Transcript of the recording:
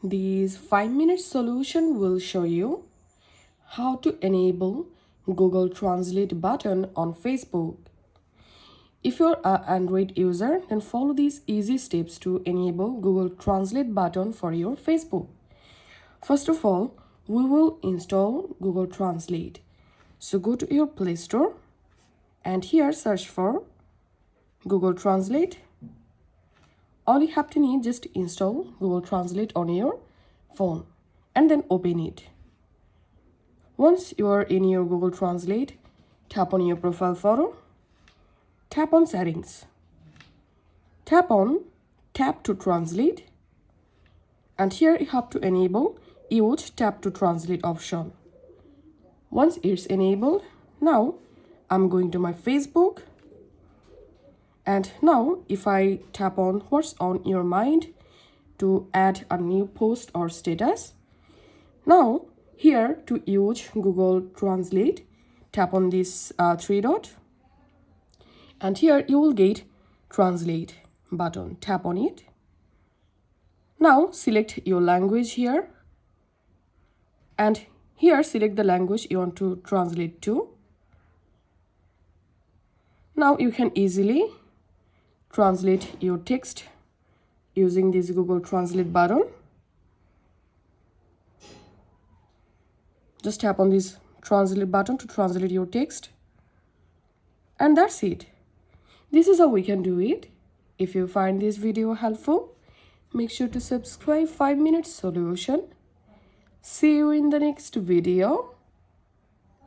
This 5-minute solution will show you how to enable Google Translate button on Facebook. If you're an Android user, then follow these easy steps to enable Google Translate button for your Facebook. First of all, we will install Google Translate. So go to your Play Store and here search for Google Translate. All you have to need just install Google Translate on your phone and then open it. Once you are in your Google Translate, tap on your profile photo, tap on settings, tap on tap to translate, and here you have to enable use tap to translate option. Once it's enabled, now I'm going to my Facebook. And now if I tap on what's on your mind to add a new post or status, now here to use Google Translate, tap on this three dot and here you will get translate button. Tap on it. Now select your language here and here select the language you want to translate to. Now you can easily translate your text using this Google Translate button. Just tap on this translate button to translate your text. And that's it. This is how we can do it. If you find this video helpful, make sure to subscribe 5-minute solution. See you in the next video.